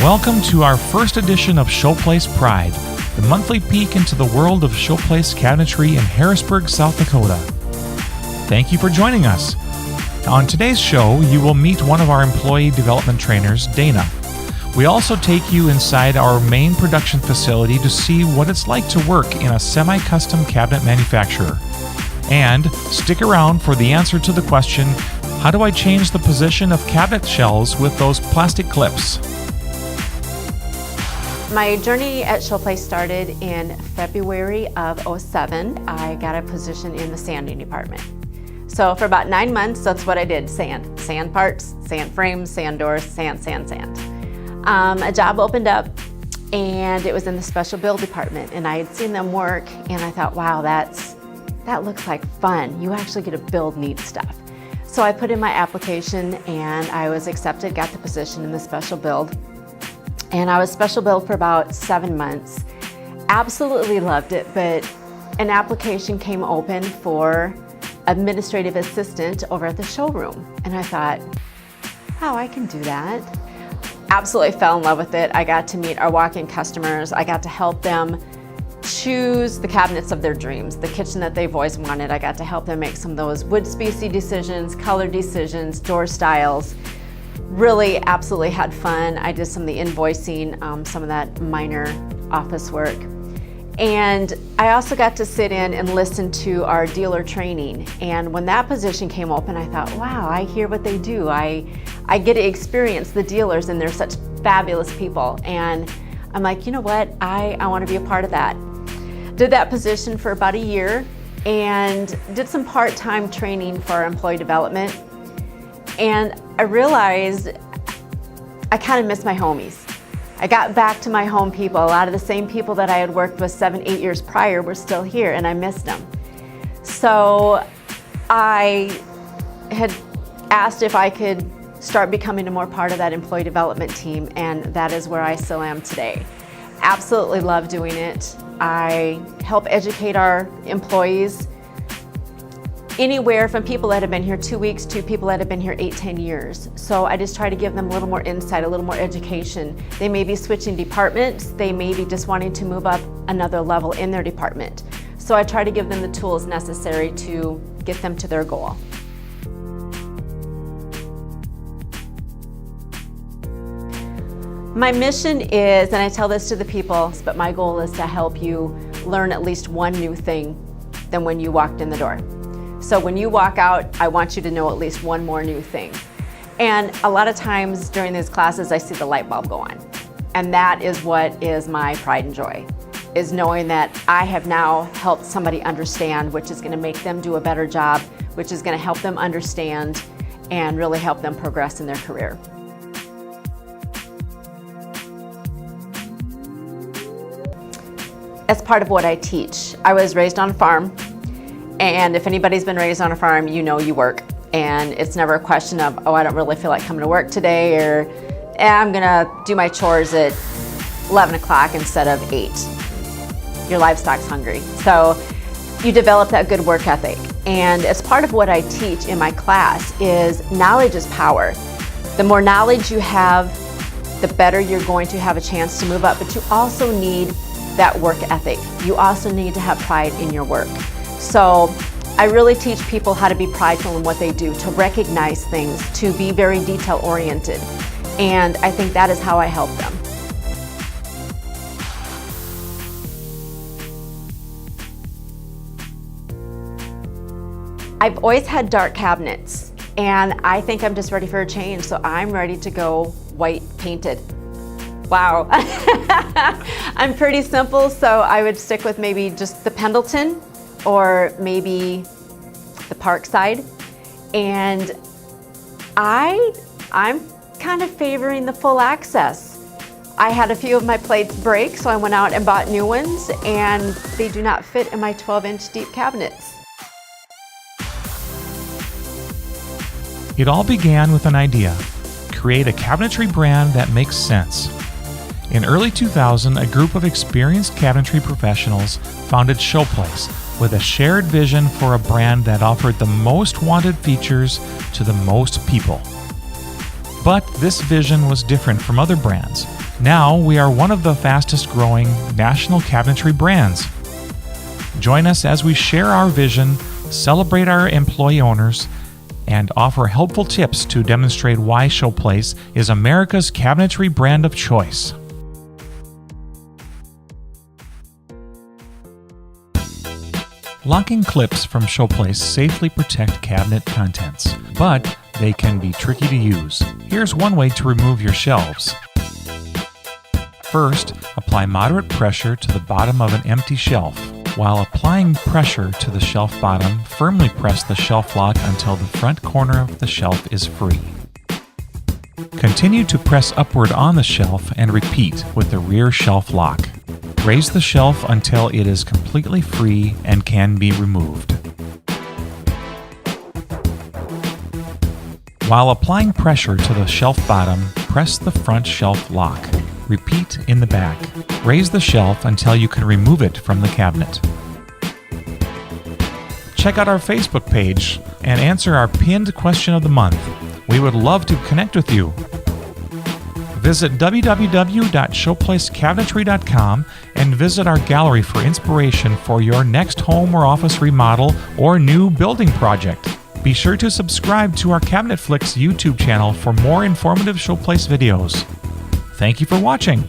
Welcome to our first edition of Showplace Pride, the monthly peek into the world of Showplace Cabinetry in Harrisburg, South Dakota. Thank you for joining us. On today's show, you will meet one of our employee development trainers, Dana. We also take you inside our main production facility to see what it's like to work in a semi-custom cabinet manufacturer. And stick around for the answer to the question, how do I change the position of cabinet shelves with those plastic clips? My journey at Showplace started in February of '07. I got a position in the sanding department. So for about 9 months, that's what I did, sand. Sand parts, sand frames, sand doors, sand. A job opened up and it was in the special build department, and I had seen them work and I thought, wow, that looks like fun. You actually get to build neat stuff. So I put in my application and I was accepted, got the position in the special build. And I was special build for about 7 months. Absolutely loved it, but an application came open for administrative assistant over at the showroom. And I thought, oh, I can do that. Absolutely fell in love with it. I got to meet our walk-in customers. I got to help them choose the cabinets of their dreams, the kitchen that they've always wanted. I got to help them make some of those wood species decisions, color decisions, door styles. Really absolutely had fun. I did some of the invoicing, some of that minor office work. And I also got to sit in and listen to our dealer training. And when that position came open, I thought, wow, I hear what they do. I get to experience the dealers, and they're such fabulous people. And I'm like, you know what? I want to be a part of that. Did that position for about a year and did some part-time training for our employee development. And I realized I kind of miss my homies. I got back to my home people. A lot of the same people that I had worked with 7-8 years prior were still here, and I missed them. So I had asked if I could start becoming a more part of that employee development team, and that is where I still am today. Absolutely love doing it. I help educate our employees, anywhere from people that have been here 2 weeks to people that have been here 8-10 years. So I just try to give them a little more insight, a little more education. They may be switching departments, they may be just wanting to move up another level in their department. So I try to give them the tools necessary to get them to their goal. My mission is, and I tell this to the people, but my goal is to help you learn at least one new thing than when you walked in the door. So when you walk out, I want you to know at least one more new thing. And a lot of times during these classes, I see the light bulb go on. And that is what is my pride and joy, is knowing that I have now helped somebody understand, which is going to make them do a better job, which is going to help them understand and really help them progress in their career. As part of what I teach, I was raised on a farm. And if anybody's been raised on a farm, you know you work. And it's never a question of, oh, I don't really feel like coming to work today, or I'm gonna do my chores at 11 o'clock instead of 8. Your livestock's hungry. So you develop that good work ethic. And as part of what I teach in my class is knowledge is power. The more knowledge you have, the better you're going to have a chance to move up, but you also need that work ethic. You also need to have pride in your work. So I really teach people how to be prideful in what they do, to recognize things, to be very detail oriented. And I think that is how I help them. I've always had dark cabinets, and I think I'm just ready for a change. So I'm ready to go white painted. Wow. I'm pretty simple, so I would stick with maybe just the Pendleton, or maybe the Parkside. And I'm kind of favoring the full access. I had a few of my plates break, so I went out and bought new ones, and they do not fit in my 12-inch deep cabinets. It all began with an idea: create a cabinetry brand that makes sense. In early 2000, a group of experienced cabinetry professionals founded Showplace with a shared vision for a brand that offered the most wanted features to the most people. But this vision was different from other brands, Now we are one of the fastest growing national cabinetry brands. Join us as we share our vision, celebrate our employee owners, and offer helpful tips to demonstrate why Showplace is America's cabinetry brand of choice. Locking clips from Showplace safely protect cabinet contents, but they can be tricky to use. Here's one way to remove your shelves. First, apply moderate pressure to the bottom of an empty shelf. While applying pressure to the shelf bottom, firmly press the shelf lock until the front corner of the shelf is free. Continue to press upward on the shelf and repeat with the rear shelf lock. Raise the shelf until it is completely free and can be removed. While applying pressure to the shelf bottom, press the front shelf lock. Repeat in the back. Raise the shelf until you can remove it from the cabinet. Check out our Facebook page and answer our pinned question of the month. We would love to connect with you. Visit www.ShowplaceCabinetry.com and visit our gallery for inspiration for your next home or office remodel or new building project. Be sure to subscribe to our Cabinet Flicks YouTube channel for more informative Showplace videos. Thank you for watching.